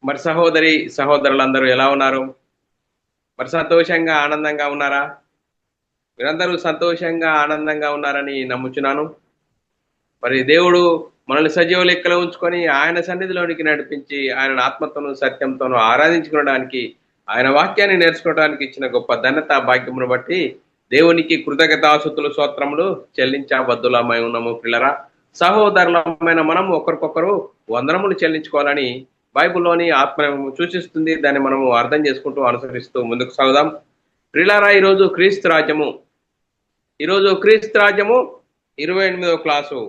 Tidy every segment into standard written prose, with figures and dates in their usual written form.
మరి సహోదరి సహోదరులందరూ ఎలా ఉన్నారు? మరి సంతోషంగా ఆనందంగా ఉన్నారా? మీరందరూ సంతోషంగా ఆనందంగా ఉన్నారని నమ్ముచున్నాను. మరి దేవుడు మనల్ని సజీవ లెక్కలో ఉంచుకొని ఆయన సన్నిధిలోనికి నడిపించి ఆయన ఆత్మతోనూ సత్యంతోనూ ఆరాధించుకోవడానికి ఆయన వాక్యాన్ని నేర్చుకోవడానికి ఇచ్చిన గొప్ప ధన్యత భాగ్యమును బట్టి దేవునికి కృతజ్ఞతాస్తుతులు స్తోత్రములు చెల్లించబద్దులమై ఉన్నాము పిల్లరా. సహోదరులమైన మనం ఒకరికొకరు వందనములు చెల్లించుకోవాలని బైబిల్లోని ఆత్మ సూచిస్తుంది. దాన్ని మనము అర్థం చేసుకుంటూ అనుసరిస్తూ ముందుకు సాగుదాం. ప్రియులారా, ఈరోజు క్రీస్తు రాజ్యము 28వ క్లాసు.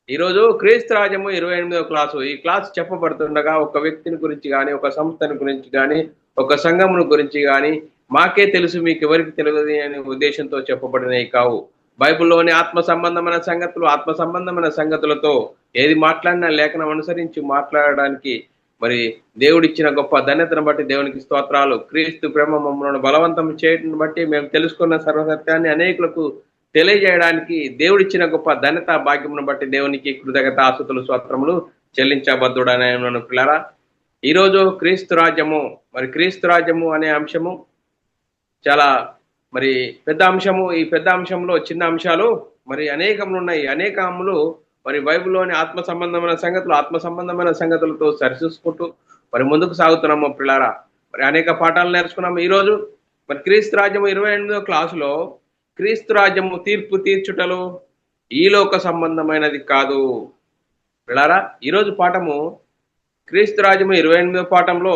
ఈరోజు క్రీస్తు రాజ్యము 28వ క్లాసు. ఈ క్లాస్ చెప్పబడుతుండగా ఒక వ్యక్తిని గురించి కానీ, ఒక సంస్థను గురించి కానీ, ఒక సంఘమును గురించి కానీ, మాకే తెలుసు మీకు ఎవరికి తెలియదు అనే ఉద్దేశంతో చెప్పబడినవి కావు. బైబిల్లోని ఆత్మ సంబంధమైన సంగతులతో ఏది మాట్లాడినా లేఖనం అనుసరించి మాట్లాడడానికి మరి దేవుడిచ్చిన గొప్ప ధన్యతను బట్టి దేవునికి స్తోత్రాలు. క్రీస్తు ప్రేమ మమ్మల్ని బలవంతం చేయడం బట్టి మేము తెలుసుకున్న సర్వసత్యాన్ని అనేకులకు తెలియజేయడానికి దేవుడిచ్చిన గొప్ప ధన్యత భాగ్యమును బట్టి దేవునికి కృతజ్ఞతాస్తుతులు స్తోత్రములు చెల్లించబద్దుడనే పిల్లరా. ఈరోజు క్రీస్తు రాజ్యము అనే అంశము చాలా మరి పెద్ద అంశము. ఈ పెద్ద అంశంలో చిన్న అంశాలు మరి అనేకములు ఉన్నాయి. అనేకములు మరి బైబిల్లోని ఆత్మ సంబంధమైన సంగతులతో సరిచూసుకుంటూ మరి ముందుకు సాగుతున్నాము పిల్లారా. మరి అనేక పాఠాలు నేర్చుకున్నాము. ఈరోజు మరి క్రీస్తు రాజ్యము 28వ క్లాసులో క్రీస్తు రాజ్యము తీర్పు తీర్చుటలు ఈ లోక సంబంధమైనది కాదు. పిల్లారా, ఈరోజు పాఠము క్రీస్తు రాజ్యము 28వ పాఠంలో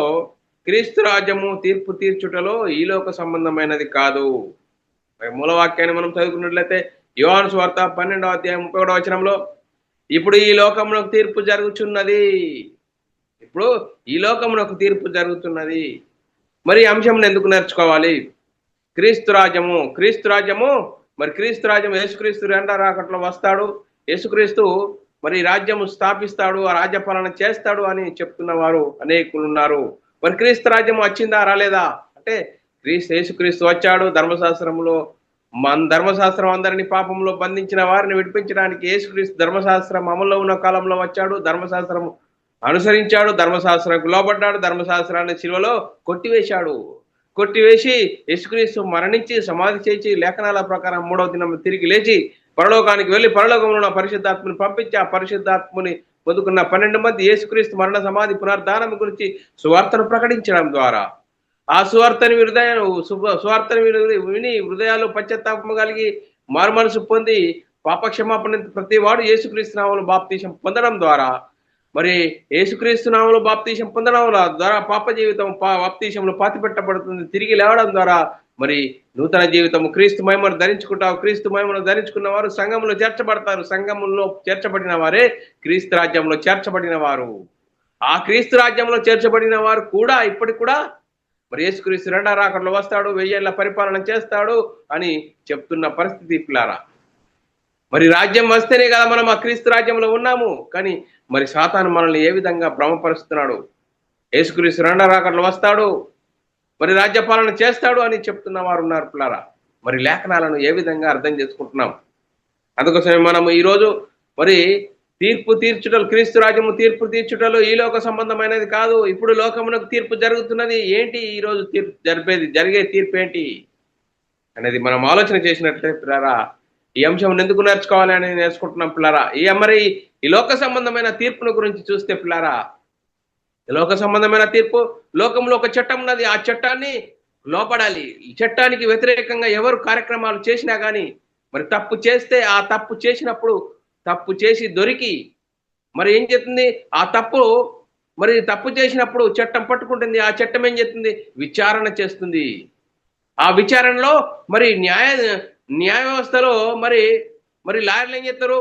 క్రీస్తు రాజ్యము తీర్పు తీర్చుటలో ఈ లోక సంబంధమైనది కాదు. మూలవాక్యాన్ని మనం చదువుకున్నట్లయితే యోహాను సువార్త 12వ అధ్యాయం 31వ వచనంలో ఇప్పుడు ఈ లోకమునకు తీర్పు జరుగుతున్నది. మరి అంశం ఎందుకు నేర్చుకోవాలి? క్రీస్తు రాజ్యము మరి క్రీస్తు రాజ్యం యేసుక్రీస్తు రెండో రాకట్లో వస్తాడు. యేసుక్రీస్తు మరి రాజ్యము స్థాపిస్తాడు, ఆ రాజ్యపాలన చేస్తాడు అని చెప్తున్న వారు అనేకులు ఉన్నారు. మరి క్రీస్తు రాజ్యం వచ్చిందా రాలేదా అంటే, యేసుక్రీస్తు వచ్చాడు. ధర్మశాస్త్రం అందరినీ పాపంలో బంధించిన వారిని విడిపించడానికి యేసుక్రీస్తు ధర్మశాస్త్రం అమల్లో ఉన్న కాలంలో వచ్చాడు. ధర్మశాస్త్రం అనుసరించాడు, ధర్మశాస్త్రానికి లోబడ్డాడు, ధర్మశాస్త్రాన్ని శిలువలో కొట్టివేసి యేసుక్రీస్తు మరణించి సమాధి చేసి లేఖనాల ప్రకారం 3వ దినం తిరిగి లేచి పరలోకానికి వెళ్ళి పరలోకంలో ఉన్న పరిశుద్ధాత్మని పంపించి ఆ పరిశుద్ధాత్మని పొందుకున్న 12 మంది యేసుక్రీస్తు మరణ సమాధి పునరుద్ధానం గురించి సువార్తను ప్రకటించడం ద్వారా ఆ సువార్తని విని హృదయాలు పశ్చాత్తాపం కలిగి మారుమనసు పొంది పాపక్షమాపణ ప్రతి వాడు యేసుక్రీస్తు నామములో బాప్తీసం పొందడం ద్వారా మరి యేసుక్రీస్తు నామములో బాప్తీసం పొందడం ద్వారా పాప జీవితం బాప్తీసంలో పాతిపెట్టబడుతుంది. తిరిగి లేవడం ద్వారా మరి నూతన జీవితం క్రీస్తు మహిమను ధరించుకుంటావు. క్రీస్తు మహిమను ధరించుకున్న వారు సంఘంలో చేర్చబడతారు. సంఘంలో చేర్చబడిన వారే క్రీస్తు రాజ్యంలో చేర్చబడిన వారు. ఆ క్రీస్తు రాజ్యంలో చేర్చబడిన వారు కూడా ఇప్పటికి కూడా మరి యేసుక్రీస్తు రెండో రాకడలో వస్తాడు, 1000 ఏళ్ల పరిపాలన చేస్తాడు అని చెప్తున్న పరిస్థితి పిల్లారా. మరి రాజ్యం వస్తేనే కదా మనం ఆ క్రీస్తు రాజ్యంలో ఉన్నాము. కానీ మరి సాతాను మనల్ని ఏ విధంగా భ్రమపరుస్తున్నాడు? యేసుక్రీస్తు రెండో రాకడలో వస్తాడు, మరి రాజ్యపాలన చేస్తాడు అని చెప్తున్న వారు ఉన్నారు పిల్లారా. మరి లేఖనాలను ఏ విధంగా అర్థం చేసుకుంటున్నాం? అందుకోసమే మనము ఈరోజు మరి క్రీస్తు రాజ్యము తీర్పు తీర్చుటలో ఈ లోక సంబంధమైనది కాదు. ఇప్పుడు లోకమునకు తీర్పు జరుగుతున్నది. ఏంటి ఈరోజు జరిగే తీర్పు ఏంటి అనేది మనం ఆలోచన చేసినట్లయితే పిల్లారా, ఈ అంశం ఎందుకు నేర్చుకోవాలి అని నేర్చుకుంటున్నాం పిల్లారా. ఈ లోక సంబంధమైన తీర్పును గురించి చూస్తే పిల్లారా, లోక సంబంధమైన తీర్పు, లోకంలో ఒక చట్టం ఉన్నది. ఆ చట్టాన్ని లోపడాలి. ఈ చట్టానికి వ్యతిరేకంగా ఎవరు కార్యక్రమాలు చేసినా కానీ మరి తప్పు చేస్తే ఆ తప్పు చేసినప్పుడు తప్పు చేసి దొరికి మరి ఏం చేస్తుంది? ఆ తప్పు చేసినప్పుడు చట్టం పట్టుకుంటుంది. ఆ చట్టం ఏం చేస్తుంది? విచారణ చేస్తుంది. ఆ విచారణలో మరి న్యాయ వ్యవస్థలో మరి లాయర్లు ఏం చేస్తారు?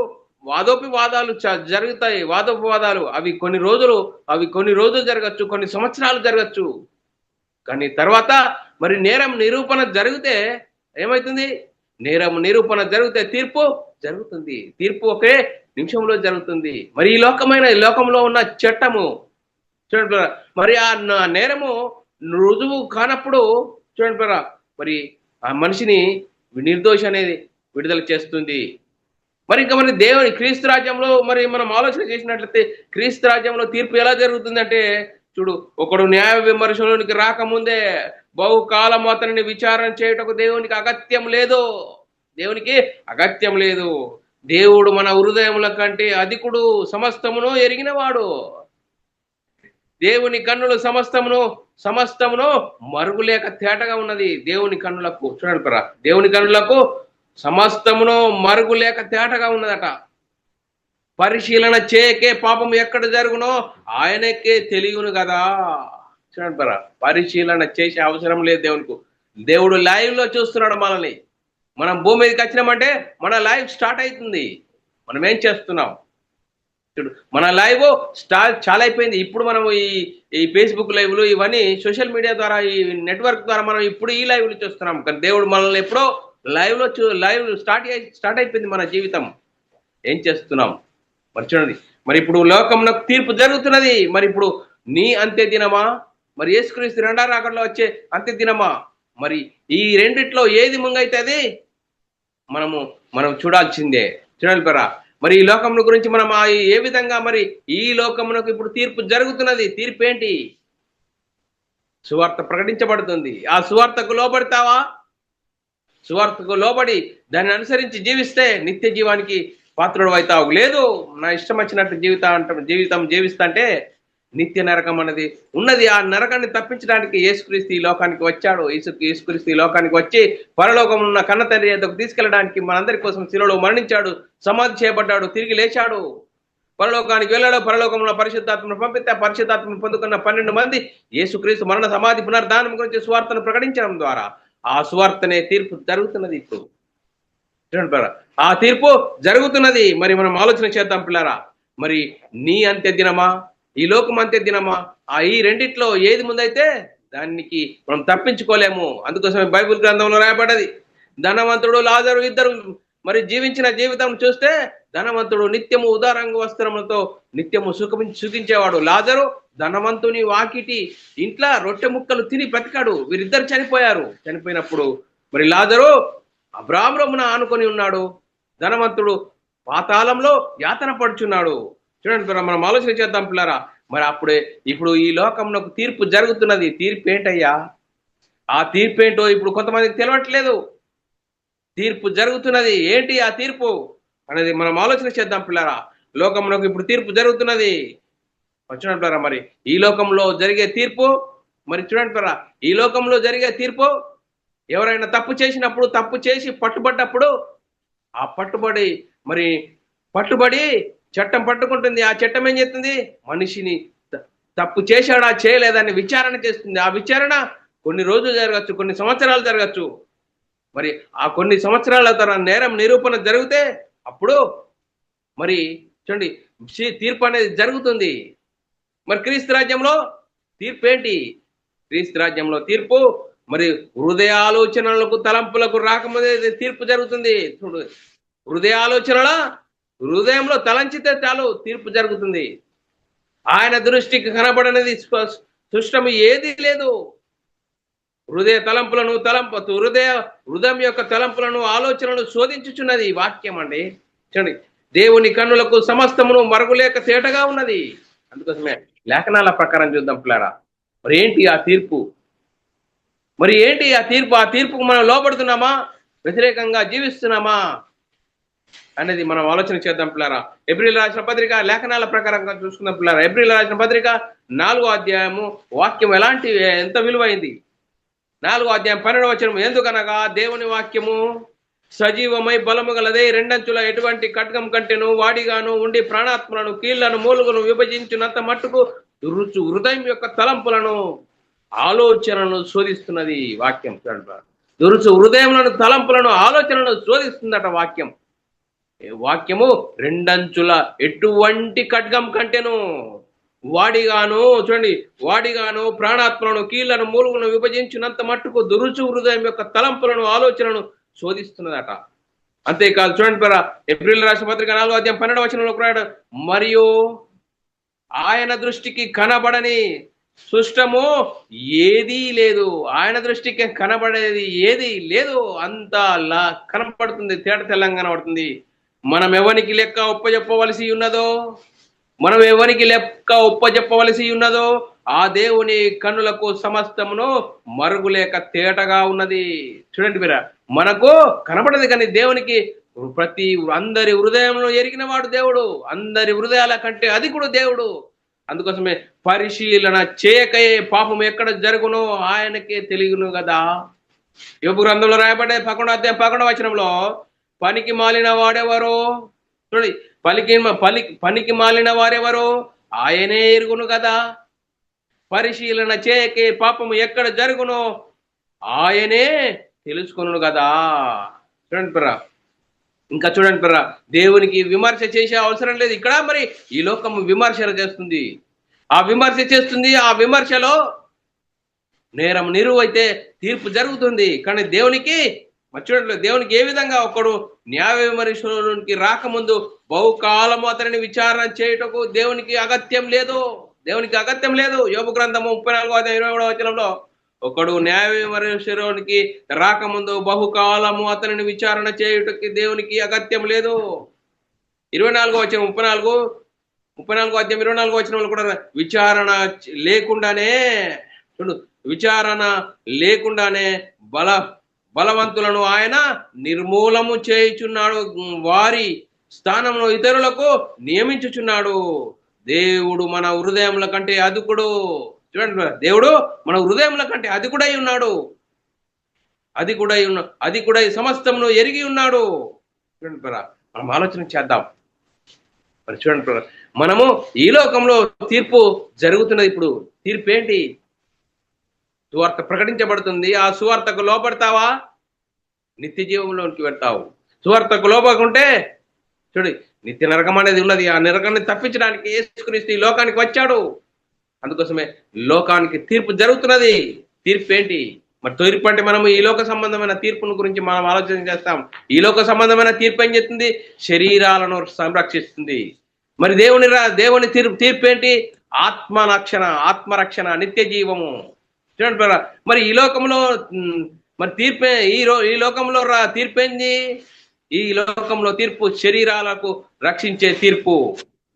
వాదోపవాదాలు జరుగుతాయి. వాదోపవాదాలు అవి కొన్ని రోజులు జరగచ్చు, కొన్ని సంవత్సరాలు జరగచ్చు. కానీ తర్వాత మరి నేరం నిరూపణ జరిగితే ఏమవుతుంది? నేరం నిరూపణ జరిగితే తీర్పు జరుగుతుంది. తీర్పు ఒకే నిమిషంలో జరుగుతుంది. మరి ఈ లోకంలో ఉన్న చట్టము చూడండి మరి ఆ నేరము రుజువు కానప్పుడు చూడండి మరి ఆ మనిషిని నిర్దోషి అనేది విడుదల చేస్తుంది. మరి ఇంకా మరి క్రీస్తు రాజ్యంలో మరి మనం ఆలోచన చేసినట్లయితే క్రీస్తు రాజ్యంలో తీర్పు ఎలా జరుగుతుంది అంటే చూడు, ఒకడు న్యాయ విమర్శలోనికి రాకముందే బహుకాలం అతనిని విచారణ చేయటకు దేవునికి అగత్యం లేదు. దేవునికి అగత్యం లేదు. దేవుడు మన హృదయముల కంటే అధికుడు, సమస్తమును ఎరిగినవాడు. దేవుని కన్నులు సమస్తమును మరుగులేక తేటగా ఉన్నది. దేవుని కన్నులకు చూడండి పరా, దేవుని కన్నులకు సమస్తమును మరుగులేక తేటగా ఉన్నదట. పరిశీలన చేయకే పాపం ఎక్కడ జరుగునో ఆయనకే తెలియను కదా. చూడండి పరా, పరిశీలన చేసే అవసరం లేదు దేవునికి. దేవుడు లైవ్ లో చూస్తున్నాడు మనల్ని. మనం భూమి మీదకి వచ్చినామంటే మన లైవ్ స్టార్ట్ అవుతుంది. మనం ఏం చేస్తున్నాం చూడు, మన లైవ్ చాలా అయిపోయింది. ఇప్పుడు మనం ఈ ఫేస్బుక్ లైవ్లు ఇవన్నీ సోషల్ మీడియా ద్వారా, ఈ నెట్వర్క్ ద్వారా మనం ఇప్పుడు ఈ లైవ్లు చూస్తున్నాం. కానీ దేవుడు మనల్ని ఎప్పుడో లైవ్ స్టార్ట్ అయిపోయింది మన జీవితం. ఏం చేస్తున్నాం మరి చూడండి. మరి ఇప్పుడు లోకంలో తీర్పు జరుగుతున్నది. మరి ఇప్పుడు నీ అంత్య దినమా, మరి యేసుక్రీస్తు రెండో రాకడలో వచ్చే అంత్య దినమా? మరి ఈ రెండిట్లో ఏది ముంగైతుంది మనం చూడాల్సిందే. చూడాలి పరా. మరి ఈ లోకముల గురించి మనం ఏ విధంగా, మరి ఈ లోకమునకు ఇప్పుడు తీర్పు జరుగుతున్నది. తీర్పు ఏంటి? సువార్త ప్రకటించబడుతుంది. ఆ సువార్తకు లోబడతావా? సువార్తకు లోబడి దాన్ని అనుసరించి జీవిస్తే నిత్య జీవానికి పాత్రుడు అవుతావు. లేదు, నా ఇష్టం వచ్చినట్టు జీవితం జీవిస్తా అంటే నిత్య నరకం అనేది ఉన్నది. ఆ నరకాన్ని తప్పించడానికి యేసుక్రీస్తు ఈ లోకానికి వచ్చాడు. యేసుక్రీస్తు ఈ లోకానికి వచ్చి పరలోకం ఉన్న కన్న తండ్రి యొద్దకు తీసుకెళ్ళడానికి మనందరి కోసం శిలువలో మరణించాడు, సమాధి చేయబడ్డాడు, తిరిగి లేచాడు, పరలోకానికి వెళ్ళాడు. పరలోకంలో పరిశుద్ధాత్మను పంపితే పరిశుద్ధాత్మను పొందుకున్న 12 మంది యేసుక్రీస్తు మరణ సమాధి పునర్ధానం గురించి సువార్తను ప్రకటించడం ద్వారా ఆ సువార్తనే తీర్పు జరుగుతున్నది. ఇప్పుడు ఆ తీర్పు జరుగుతున్నది. మరి మనం ఆలోచన చేద్దాం పిల్లరా. మరి నీ అంత్య దినమా, ఈ లోకం అంత్య దినమా? ఈ రెండిట్లో ఏది ముందైతే దానికి మనం తప్పించుకోలేము. అందుకోసమే బైబిల్ గ్రంథంలో రాయబడ్డది, ధనవంతుడు లాజరు ఇద్దరు మరి జీవించిన జీవితం చూస్తే ధనవంతుడు నిత్యము ఉదారంగ వస్త్రములతో నిత్యము సుఖించేవాడు. లాజరు ధనవంతుని వాకిటి ఇంట్లో రొట్టె ముక్కలు తిని బ్రతికాడు. వీరిద్దరు చనిపోయారు. చనిపోయినప్పుడు మరి లాజరు అబ్రాహామున ఆనుకొని ఉన్నాడు, ధనవంతుడు పాతాళంలో యాతన పడుచున్నాడు. చూడండి, మనం ఆలోచన చేద్దాం పిల్లరా. మరి ఇప్పుడు ఈ లోకంలో తీర్పు జరుగుతున్నది. తీర్పు ఏంటయ్యా? ఆ తీర్పు ఏంటో ఇప్పుడు కొంతమందికి తెలియట్లేదు. తీర్పు జరుగుతున్నది. ఏంటి ఆ తీర్పు అనేది మనం ఆలోచన చేద్దాం పిల్లరా. లోకంలోకి ఇప్పుడు తీర్పు జరుగుతున్నది. చూడండి పిల్లరా, మరి ఈ లోకంలో జరిగే తీర్పు, మరి చూడండి పిల్లరా, ఈ లోకంలో జరిగే తీర్పు ఎవరైనా తప్పు చేసినప్పుడు, తప్పు చేసి పట్టుబడ్డప్పుడు ఆ పట్టుబడి చట్టం పట్టుకుంటుంది. ఆ చట్టం ఏం చేస్తుంది? మనిషిని తప్పు చేశాడా చేయలేదని విచారణ చేస్తుంది. ఆ విచారణ కొన్ని రోజులు జరగచ్చు, కొన్ని సంవత్సరాలు జరగచ్చు. మరి ఆ కొన్ని సంవత్సరాల తర్వాత నేరం నిరూపణ జరిగితే అప్పుడు మరి చూడండి తీర్పు అనేది జరుగుతుంది. మరి క్రీస్తు రాజ్యంలో తీర్పు ఏంటి? క్రీస్తు రాజ్యంలో తీర్పు మరి హృదయ ఆలోచనలకు తలంపులకు రాకముందే తీర్పు జరుగుతుంది. చూడు, హృదయంలో తలంచితే చాలు తీర్పు జరుగుతుంది. ఆయన దృష్టికి కనబడనేది సృష్టము ఏది లేదు. హృదయం యొక్క తలంపులను ఆలోచనలను శోధించుచున్నది వాక్యం అండి. చూడండి, దేవుని కన్నులకు సమస్తమును మరుగులేక తేటగా ఉన్నది. అందుకోసమే లేఖనాల ప్రకారం చూద్దాం పిల్లారా. మరి ఏంటి ఆ తీర్పు? ఆ తీర్పుకు మనం లోపడుతున్నామా, వ్యతిరేకంగా జీవిస్తున్నామా అనేది మనం ఆలోచన చేద్దాం పిల్లారా. ఏప్రిల్ రాసిన పత్రిక లేఖనాల ప్రకారంగా చూసుకుందాం పిల్లారా. ఏప్రిల్ రాసిన పత్రిక 4వ అధ్యాయము వాక్యం ఎంత విలువైంది. 4వ అధ్యాయం 12వ వచనం, ఎందుకనగా దేవుని వాక్యము సజీవమై బలము గలదే, రెండంచుల ఎటువంటి ఖడ్గం కంటెను వాడిగాను ఉండి ప్రాణాత్మలను కీళ్లను మూలుగును విభజించినంత మట్టుకు హృదయం యొక్క తలంపులను ఆలోచనలను శోధిస్తున్నది వాక్యం. హృదయములను తలంపులను ఆలోచనలను శోధిస్తుందట వాక్యం. వాక్యము రెండంచుల ఎటువంటి ఖడ్గం కంటెను వాడిగాను ప్రాణాత్మలను కీళ్లను మూలుగును విభజించినంత మట్టుకు హృదయం యొక్క తలంపులను ఆలోచనను శోధిస్తున్నదట. అంతేకాదు చూడండి పరా, ఏప్రిల్ రాసిన పత్రిక 4వ అధ్యాయం 12వ వచనంలో రాయడం, మరియు ఆయన దృష్టికి కనబడని సృష్టము ఏదీ లేదు. ఆయన దృష్టికి కనబడేది ఏది లేదు, అంతా కనపడుతుంది, తేట తెల్లంగా కనబడుతుంది. మనం ఎవరికి లెక్క ఒప్పజెప్పవలసి ఉన్నదో ఆ దేవుని కన్నులకు సమస్తమును మరుగులేక తేటగా ఉన్నది. చూడండి మీరా, మనకు కనబడదు కానీ దేవునికి ప్రతి అందరి హృదయంలో ఎరిగిన వాడు దేవుడు, అందరి హృదయాల కంటే అధికుడు దేవుడు. అందుకోసమే పరిశీలన చేయకయే పాపం ఎక్కడ జరుగునో ఆయనకే తెలియను కదా. యోబు గ్రంథంలో రాయబడే 11వ అధ్యాయం 11వ వచనంలో, పనికి మాలిన వాడెవరో చూడండి, పనికి మాలిన వారెవరో ఆయనే ఎరుగును కదా. పరిశీలన చేయకే పాపము ఎక్కడ జరుగునో ఆయనే తెలుసుకొను కదా. చూడండి పిర్రా, ఇంకా చూడండి పిర్రా, దేవునికి విమర్శ చేసే అవసరం లేదు. ఇక్కడ మరి ఈ లోకము విమర్శలు చేస్తుంది, ఆ విమర్శ చేస్తుంది. ఆ విమర్శలో నేరం నిరువైతే తీర్పు జరుగుతుంది. కానీ దేవునికి చూడండి, దేవునికి ఏ విధంగా ఒకడు న్యాయ విమర్శలోనికి రాకముందు బహుకాలము అతనిని విచారణ చేయుటకు దేవునికి అగత్యం లేదు. దేవునికి అగత్యం లేదు. యోబు గ్రంథము 34వ వచనంలో, ఒకడు న్యాయ విమర్శలోనికి రాకముందు బహుకాలము అతనిని విచారణ చేయుటకి దేవునికి అగత్యం లేదు. 24వ వచనం 34వ అధ్యాయం 24వ వచనంలో కూడా విచారణ లేకుండానే చూడు, విచారణ లేకుండానే బలవంతులను ఆయన నిర్మూలము చేయుచున్నాడు, వారి స్థానంలో ఇతరులకు నియమించుచున్నాడు. దేవుడు మన హృదయముల కంటే అధికుడు. చూడండి, దేవుడు మన హృదయముల కంటే అధికుడై ఉన్నాడు, అధికుడై సమస్తమును ఎరిగి ఉన్నాడు. చూడండి పిల్లరా, మనం ఆలోచన చేద్దాం. మరి చూడండి పిల్లరా, మనము ఈ లోకంలో తీర్పు జరుగుతున్నది. ఇప్పుడు తీర్పు ఏంటి? సువార్త ప్రకటించబడుతుంది. ఆ సువార్తకు లోపడతావా, నిత్య జీవంలోనికి వెళ్తావు. సువార్తకు లోపకుంటే చూడు, నిత్య నరకం అనేది ఉన్నది. ఆ నరకాన్ని తప్పించడానికి యేసుక్రీస్తు ఈ లోకానికి వచ్చాడు. అందుకోసమే లోకానికి తీర్పు జరుగుతున్నది. తీర్పు ఏంటి? మరి తీర్పు అంటే మనము ఈ లోక సంబంధమైన తీర్పును గురించి మనం ఆలోచన చేస్తాం. ఈ లోక సంబంధమైన తీర్పు ఏం చేస్తుంది? శరీరాలను సంరక్షిస్తుంది. మరి దేవుని తీర్పు ఏంటి? ఆత్మరక్షణ, నిత్య జీవము. చూడండి, మరి ఈ లోకంలో మరి తీర్పే ఈ లోకంలో తీర్పు ఏంది? ఈ లోకంలో తీర్పు శరీరాలకు రక్షించే తీర్పు.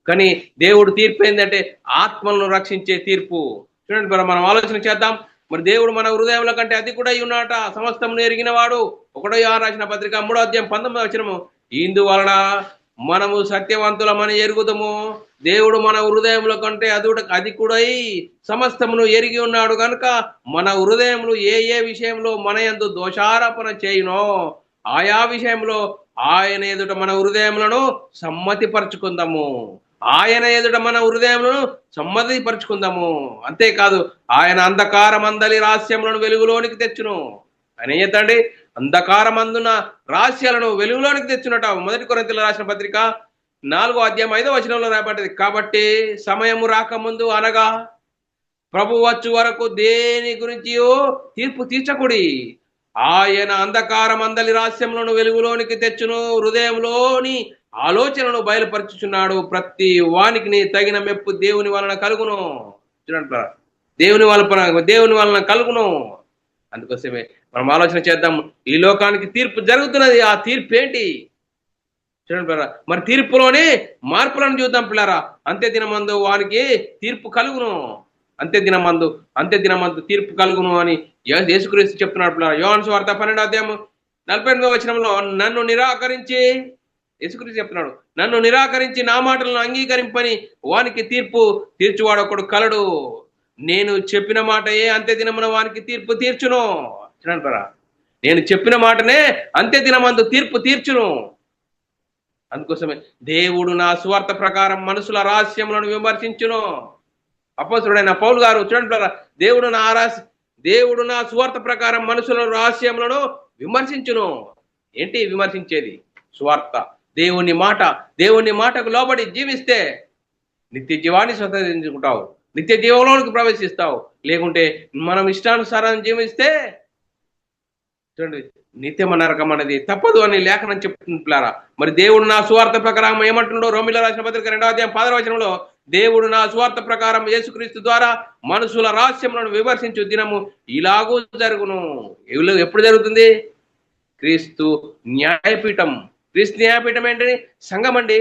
కానీ దేవుడు తీర్పు ఏంటంటే ఆత్మలను రక్షించే తీర్పు. చూడండి, మనం ఆలోచన చేద్దాం. మరి దేవుడు మన హృదయంలో కంటే అధికుడై ఉన్నాట, సమస్తమును ఎరిగిన వాడు. 1 యోహాను రాసిన పత్రిక 3వ అధ్యాయం 19వ వచనము, ఇందువలన మనము సత్యవంతులమని ఎరుగుదము, దేవుడు మన హృదయంలో కంటే అధికుడై సమస్తమును ఎరిగి ఉన్నాడు కనుక మన హృదయములు ఏ విషయంలో మన యందు దోషారోపణ చేయునో ఆయా విషయంలో ఆయన ఎదుట మన హృదయములను సమ్మతిపరచుకుందాము. ఆయన ఎదుట మన హృదయములను సమ్మతిపరచుకుందాము. అంతేకాదు, ఆయన అంధకారమందలి రహస్యములను వెలుగులోనికి తెచ్చును. ఆయన ఏం చేస్తాడండి? అంధకారమందున రహస్యాలను వెలుగులోనికి తెచ్చునట. 1 కొరింథీయులకు రాసిన పత్రిక 4వ అధ్యాయం 5వ వచనంలో రాయబడ్డది. కాబట్టి సమయము రాకముందు అనగా ప్రభు వచ్చు వరకు దేని గురించి తీర్పు తీర్చకుడి. ఆయన అంధకారమందలి రహస్యములను వెలుగులోనికి తెచ్చును, హృదయంలోని ఆలోచనను బయలుపరచుచున్నాడు. ప్రతి వానికి తగిన మెప్పు దేవుని వలన కలుగును. చూడండి, దేవుని వలన కలుగును. అందుకోసమే మనం ఆలోచన చేద్దాం. ఈ లోకానికి తీర్పు జరుగుతున్నది. ఆ తీర్పు ఏంటి? చూడండి పిల్లరా, మరి తీర్పులోనే మార్పులను చూద్దాం పిల్లరా. అంత్య దినమందు వానికి తీర్పు కలుగును. అంత్య దినమందు తీర్పు కలుగును అని యేసుక్రీస్తు చెప్తున్నాడు పిల్లరా. యోహాను సువార్త 12వ అధ్యాయం 48వ వచనంలో, నన్ను నిరాకరించి, యేసుక్రీస్తు చెప్తున్నాడు, నన్ను నిరాకరించి నా మాటలను అంగీకరింపని వానికి తీర్పు తీర్చువాడు ఒకడు కలడు. నేను చెప్పిన మాటయే అంత్య దినమున వానికి తీర్పు తీర్చును. చూడండి పిల్లరా, నేను చెప్పిన మాటనే అంత్య దినమందు తీర్పు తీర్చును. అందుకోసమే దేవుడు నా సువార్త ప్రకారం మనుషుల రహస్యములను విమర్శించును. అపోస్తలుడైన పౌలు గారు చూడండి, దేవుడు నా సువార్త ప్రకారం మనుషుల రహస్యములను విమర్శించును. ఏంటి విమర్శించేది? సువార్త, దేవుని మాటకు లోబడి జీవిస్తే నిత్య జీవాన్ని స్వతంత్రించుకుంటావు, నిత్య జీవంలోనికి ప్రవేశిస్తావు. లేకుంటే మనం ఇష్టానుసారం జీవిస్తే చూడండి, నిత్యమ నరకం అనేది తప్పదు అని లేఖనం చెప్తుంది పిల్లారా. మరి దేవుడు నా సువార్త ప్రకారం ఏమంటుండో రోమిలకు రాసిన పత్రిక 2వ అధ్యాయం 10వ వచనంలో, దేవుడు నా సువార్త ప్రకారం యేసుక్రీస్తు ద్వారా మనుషుల రహస్యములను విమర్శించు దినము ఇలాగూ జరుగును. ఎప్పుడు జరుగుతుంది? క్రీస్తు న్యాయపీఠం ఏంటి? సంఘం అండి.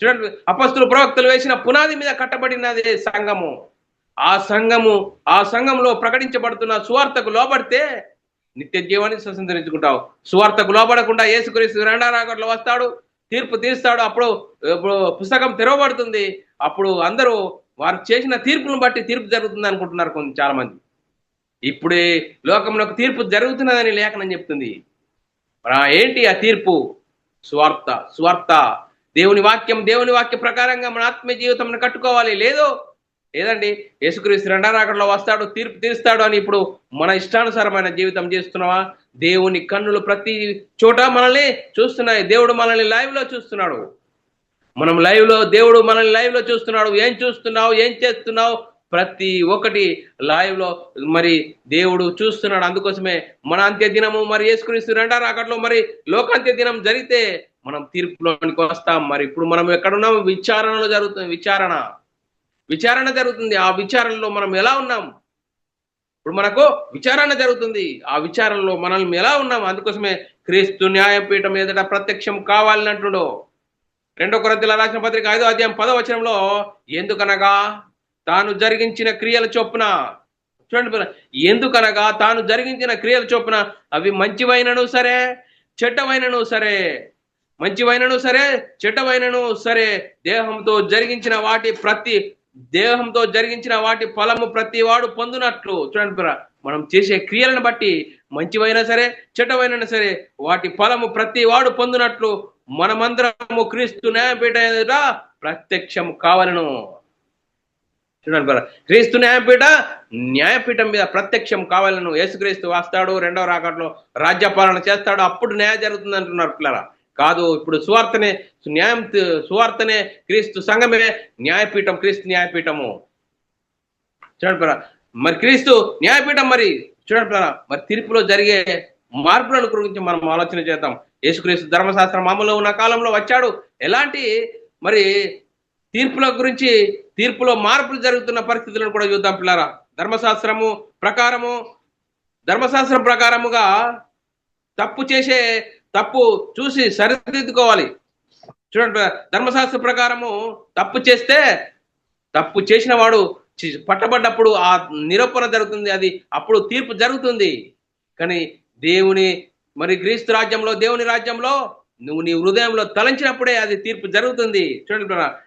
చూడండి, అపొస్తలులు ప్రవక్తలు వేసిన పునాది మీద కట్టబడినదే సంఘము. ఆ సంఘంలో ప్రకటించబడుతున్న సువార్తకు లోబడితే నిత్య జీవాన్ని స్వతంత్రించుకుంటావు. సువార్తకు లోబడకుండా యేసుక్రీస్తు రెండో రాకడలో వస్తాడు, తీర్పు తీరుస్తాడు. ఇప్పుడు పుస్తకం తెరవబడుతుంది. అప్పుడు అందరూ వారు చేసిన తీర్పును బట్టి తీర్పు జరుగుతుంది అనుకుంటున్నారు చాలా మంది. ఇప్పుడే లోకంలో తీర్పు జరుగుతున్నదని లేఖనం చెప్తుంది. ఏంటి ఆ తీర్పు? సువార్త దేవుని వాక్య ప్రకారంగా మన ఆత్మీయ జీవితం కట్టుకోవాలి. లేదండి యేసుక్రీస్తు రెండో రాకడలో వస్తాడు, తీర్పు తీరుస్తాడు అని ఇప్పుడు మన ఇష్టానుసారమైన జీవితం చేస్తున్నావా? దేవుని కన్నులు ప్రతి చోట మనల్ని చూస్తున్నాయి. దేవుడు మనల్ని లైవ్ లో చూస్తున్నాడు. దేవుడు మనల్ని లైవ్ లో చూస్తున్నాడు. ఏం చూస్తున్నావు, ఏం చేస్తున్నావు, ప్రతి ఒక్కటి లైవ్ లో మరి దేవుడు చూస్తున్నాడు. అందుకోసమే మన అంత్య దినము మరి యేసుక్రీస్తు రెండో రాకడలో మరి లోకాంత్య దినం జరిగితే మనం తీర్పులోనికి వస్తాం. మరి ఇప్పుడు మనం ఎక్కడున్నాం? విచారణలో జరుగుతుంది. విచారణ జరుగుతుంది. ఆ విచారణలో మనం ఎలా ఉన్నాం? ఇప్పుడు మనకు విచారణ జరుగుతుంది. ఆ విచారణలో మనల్ని ఎలా ఉన్నాం? అందుకోసమే క్రీస్తు న్యాయపీఠం ఎదుట ప్రత్యక్షం కావాలని అంటుడు. 2 కొరింథీయుల రాసిన పత్రిక 5వ అధ్యాయం 10వ వచనంలో, ఎందుకనగా తాను జరిగించిన క్రియల చొప్పున, చూడండి, ఎందుకనగా తాను జరిగించిన క్రియల చొప్పున అవి మంచివైనను సరే చెడ్డవైనను సరే, మంచివైనను సరే చెడ్డవైనను సరే, దేహంతో జరిగించిన వాటి ఫలము ప్రతి వాడు పొందునట్లు. చూడండి, మనం చేసే క్రియలను బట్టి మంచివైనా సరే చెడ్డవైనా సరే వాటి ఫలము ప్రతి వాడు పొందునట్లు మనమందరము క్రీస్తు న్యాయపీఠ ఎదుట ప్రత్యక్షం కావాలను. చూడండి, క్రీస్తు న్యాయపీఠం మీద ప్రత్యక్షం కావాలను. యేసుక్రీస్తు వస్తాడు, రెండవ రాకడలో రాజ్యపాలన చేస్తాడు, అప్పుడు న్యాయం జరుగుతుంది అంటున్నారు పిల్లరా. కాదు, ఇప్పుడు సువార్తనే క్రీస్తు సంఘమే న్యాయపీఠం, క్రీస్తు న్యాయపీఠము. చూడండి, మరి క్రీస్తు న్యాయపీఠం. మరి చూడండి, మరి తీర్పులో జరిగే మార్పులను గురించి మనం ఆలోచన చేద్దాం. యేసుక్రీస్తు ధర్మశాస్త్రం అమలులో ఉన్న కాలంలో వచ్చాడు. ఎలాంటి మరి తీర్పులో మార్పులు జరుగుతున్న పరిస్థితులను కూడా చూద్దాం పిల్లరా. ధర్మశాస్త్రం ప్రకారముగా తప్పు చూసి సరిదిద్దుకోవాలి. చూడండి, ధర్మశాస్త్ర ప్రకారము తప్పు చేసిన వాడు పట్టబడ్డప్పుడు ఆ నిరూపణ జరుగుతుంది, అది అప్పుడు తీర్పు జరుగుతుంది. కానీ క్రీస్తు రాజ్యంలో, దేవుని రాజ్యంలో నువ్వు నీ హృదయంలో తలంచినప్పుడే అది తీర్పు జరుగుతుంది. చూడండి,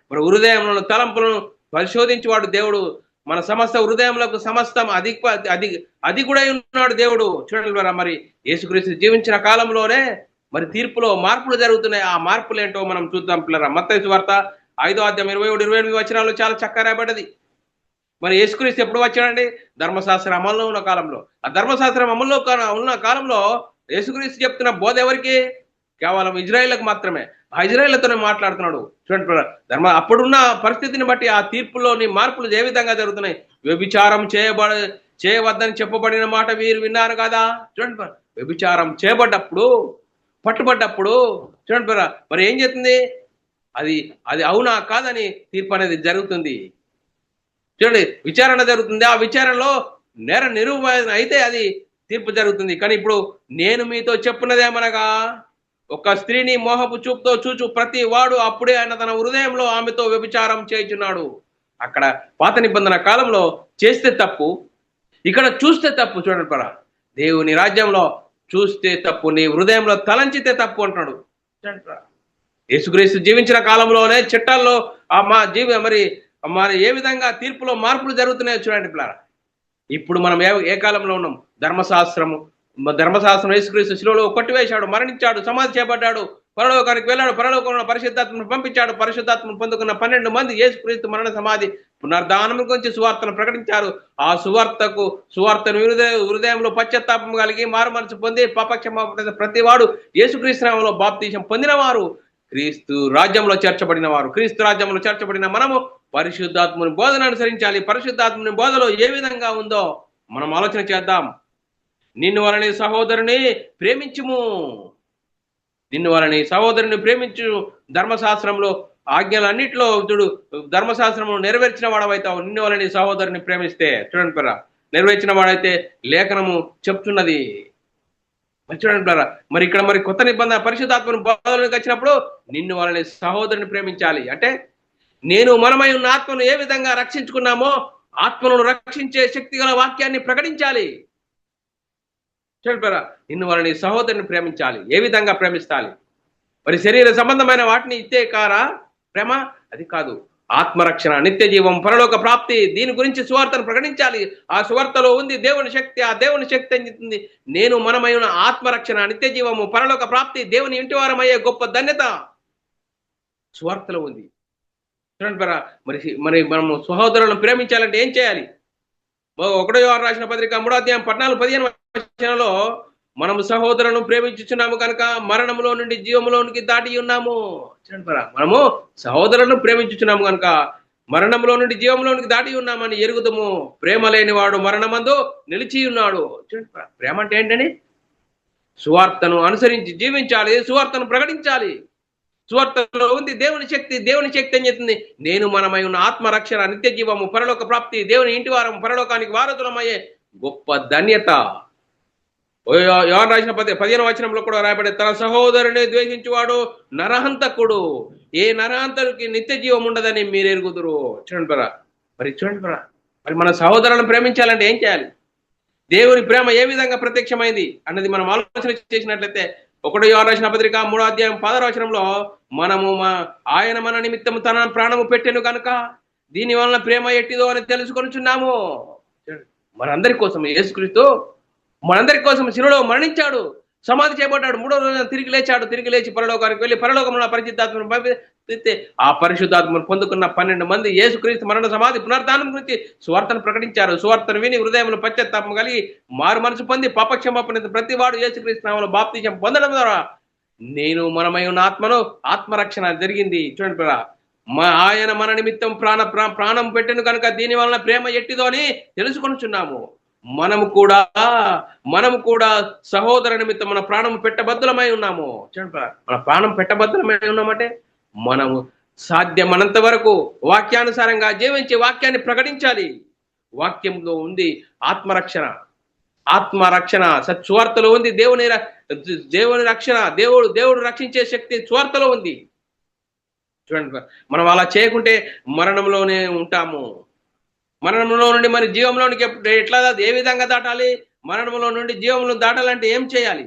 మరి హృదయంలో తలంపులను పరిశోధించి వాడు దేవుడు. మన సమస్త హృదయంలో సమస్తం అది కూడా ఉన్నాడు దేవుడు. చూడండి, మరి యేసుక్రీస్తు జీవించిన కాలంలోనే మరి తీర్పులో మార్పులు జరుగుతున్నాయి. ఆ మార్పులు ఏంటో మనం చూద్దాం పిల్లరా. మత్తయి సువార్త 5వ అధ్యాయం 27-28 వచనాలు చాలా చక్కగా రాయబడ్డది. మరి యేసుక్రీస్తు ఎప్పుడు వచ్చాడండి? ధర్మశాస్త్రం అమల్లో ఉన్న కాలంలో. ఆ ధర్మశాస్త్రం అమల్లో ఉన్న కాలంలో యేసుక్రీస్తు చెప్తున్న బోధ ఎవరికి? కేవలం ఇజ్రాయేళ్లకు మాత్రమే. ఆ ఇజ్రాయేళ్లతోనే మాట్లాడుతున్నాడు. చూడండి, అప్పుడున్న పరిస్థితిని బట్టి ఆ తీర్పులోని మార్పులు ఏ విధంగా జరుగుతున్నాయి. వ్యభిచారం చేయవద్దని చెప్పబడిన మాట వీరు విన్నారు కదా. చూడండి, వ్యభిచారం పట్టుబడ్డప్పుడు చూడండి, మరి ఏం చేస్తుంది? అది అవునా కాదని తీర్పు అనేది జరుగుతుంది. చూడండి, విచారణ జరుగుతుంది. ఆ విచారణలో నేర నిరూపణ అయితే అది తీర్పు జరుగుతుంది. కానీ ఇప్పుడు నేను మీతో చెప్పున్నదేమనగా, ఒక స్త్రీని మోహపు చూపుతో చూచు ప్రతి వాడు అప్పుడే ఆయన తన హృదయంలో ఆమెతో వ్యభిచారం చేయుచున్నాడు. అక్కడ పాత నిబంధన కాలంలో చేస్తే తప్పు, ఇక్కడ చూస్తే తప్పు. చూడండి, దేవుని రాజ్యంలో చూస్తే తప్పు, నీ హృదయంలో తలంచితే తప్పు అంటున్నాడు. యేసుక్రీస్తు జీవించిన కాలంలోనే చట్టాల్లో మరి ఏ విధంగా తీర్పులో మార్పులు జరుగుతున్నాయో చూడండి పిల్లరా. ఇప్పుడు మనం ఏ కాలంలో ఉన్నాం? ధర్మశాస్త్రం యేసుక్రీస్తు శిలువలో కొట్టివేశాడు, మరణించాడు, సమాధి చేయబడ్డాడు, పరలోకానికి వెళ్ళాడు, పరలోకంలో పరిశుద్ధాత్మను పంపించాడు. పరిశుద్ధాత్మను పొందుకున్న 12 మంది యేసుక్రీస్తు మరణ సమాధి పునర్ధానం గురించి సువార్తను ప్రకటించారు. ఆ సువార్తను హృదయంలో పశ్చాత్తాపం కలిగి మారు మనసు పొంది పాపక్షమాపణ ప్రతి వాడు యేసుక్రీస్తు నామములో బాప్తీసం పొందిన వారు క్రీస్తు రాజ్యంలో చేర్చబడిన వారు. క్రీస్తు రాజ్యంలో చేర్చబడిన మనము పరిశుద్ధాత్మని బోధన అనుసరించాలి. పరిశుద్ధాత్మని బోధలో ఏ విధంగా ఉందో మనం ఆలోచన చేద్దాం. నిన్ను వలని సహోదరుని ప్రేమించు. ధర్మశాస్త్రంలో ఆజ్ఞలన్నింటిలో ధర్మశాస్త్రము నెరవేర్చిన వాడవైతావు నిన్ను వలని సహోదరుని ప్రేమిస్తే. చూడండి, నెరవేర్చిన వాడైతే లేఖనము చెప్తున్నది. చూడండి, మరి ఇక్కడ మరి కొత్త నిబంధన పరిశుద్ధాత్మను బోధనకు వచ్చినప్పుడు నిన్ను వలని సహోదరుని ప్రేమించాలి. అంటే మనమై ఉన్న ఆత్మను ఏ విధంగా రక్షించుకున్నామో ఆత్మలను రక్షించే శక్తి గల వాక్యాన్ని ప్రకటించాలి. చూడండి, నిన్ను వాళ్ళని సహోదరుని ప్రేమించాలి. ఏ విధంగా ప్రేమిస్తాలి? మరి శరీర సంబంధమైన వాటిని ఇచ్చే కారా ప్రేమ? అది కాదు. ఆత్మరక్షణ, నిత్య జీవం, పరలోక ప్రాప్తి, దీని గురించి సువార్తను ప్రకటించాలి. ఆ సువార్తలో ఉంది దేవుని శక్తి. ఆ దేవుని శక్తి ఏం చెప్తుంది? నేను మనమైన ఆత్మరక్షణ, నిత్య జీవము, పరలోక ప్రాప్తి, దేవుని ఇంటి వారమయ్యే గొప్ప ధన్యత సువార్తలో ఉంది. చూడండి, మరి మరి మనము సహోదరులను ప్రేమించాలంటే ఏం చేయాలి? 1 యోహాను రాసిన పత్రిక 3వ అధ్యాయం 14-15 వచనంలో మనము సహోదరులను ప్రేమించుచున్నాము కనుక మరణములో నుండి జీవములోనికి దాటి ఉన్నాము. చూడండి, మనము సహోదరులను ప్రేమించుచున్నాము కనుక మరణంలో నుండి జీవంలోనికి దాటి ఉన్నామని ఎరుగుదము. ప్రేమ లేనివాడు మరణమందు నిలిచి ఉన్నాడు. చూడండి, ప్రేమ అంటే ఏంటని? సువార్తను అనుసరించి జీవించాలి, సువార్తను ప్రకటించాలి. సువార్తలో ఉంది దేవుని శక్తి. దేవుని శక్తి ఏం చెప్తుంది? నేను మనమై ఉన్న ఆత్మరక్షణ, నిత్య జీవము, పరలోక ప్రాప్తి, దేవుని ఇంటి వారం, పరలోకానికి వారసులమయ్యే గొప్ప ధన్యత. యోహాను రాసిన 15వ వచనంలో కూడా రాయబడే, తన సహోదరుని ద్వేషించువాడు నరహంతకుడు, ఏ నరహంతకుడికి నిత్య జీవం ఉండదని మీరు ఎరుగుదురు. చూడండి మరి మన సహోదరులను ప్రేమించాలంటే ఏం చేయాలి? దేవుని ప్రేమ ఏ విధంగా ప్రత్యక్షమైంది అన్నది మనం ఆలోచన చేసినట్లయితే 1 యోహాను రాసిన పత్రిక 3వ అధ్యాయం 16వ వచనంలో మనము ఆయన మన నిమిత్తము తన ప్రాణము పెట్టెను కనుక దీని వలన ప్రేమ ఎట్టిదో అని తెలుసుకొనుచున్నాము. మనందరి కోసం యేసుక్రీస్తు మనందరి కోసం శిలువలో మరణించాడు, సమాధి చేయబడ్డాడు, 3వ రోజున తిరిగి లేచాడు. తిరిగి లేచి పరలోకానికి వెళ్ళి పరలోకంలో పరిశుద్ధాత్మను పంపిస్తే ఆ పరిశుద్ధాత్మను పొందుకున్న 12 మంది యేసుక్రీస్తు మరణ, సమాధి, పునరుద్ధానం గురించి సువార్తను ప్రకటించారు. సువార్తను విని హృదయంలో పశ్చాత్తాపం కలిగి మారు మనసు పొంది పాపక్షమాపణ ప్రతి వాడు యేసుక్రీస్తు నామములో బాప్తిసం పొందడం ద్వారా నేను మనమై ఉన్న ఆత్మరక్షణ జరిగింది. చూడండి, ఆయన మన నిమిత్తం ప్రాణం పెట్టెను కనుక దీని వలన ప్రేమ ఎట్టిదో అని తెలుసుకొనుచున్నాము. మనము కూడా సహోదర నిమిత్తం మన ప్రాణం పెట్టబద్దులమై ఉన్నాము. చూడండి, మన ప్రాణం పెట్టబద్దులమై ఉన్నామంటే మనము సాధ్యమనంత వరకు వాక్యానుసారంగా జీవించి వాక్యాన్ని ప్రకటించాలి. వాక్యంలో ఉంది ఆత్మరక్షణ సత్సువార్తలో ఉంది దేవుని రక్షణ. దేవుడు రక్షించే శక్తి సువార్తలో ఉంది. చూడండి, మనం అలా చేయకుంటే మరణంలోనే ఉంటాము. మరణంలో నుండి మరి జీవంలోనికి ఎట్లా, ఏ విధంగా దాటాలి? మరణంలో నుండి జీవంలో దాటాలంటే ఏం చేయాలి?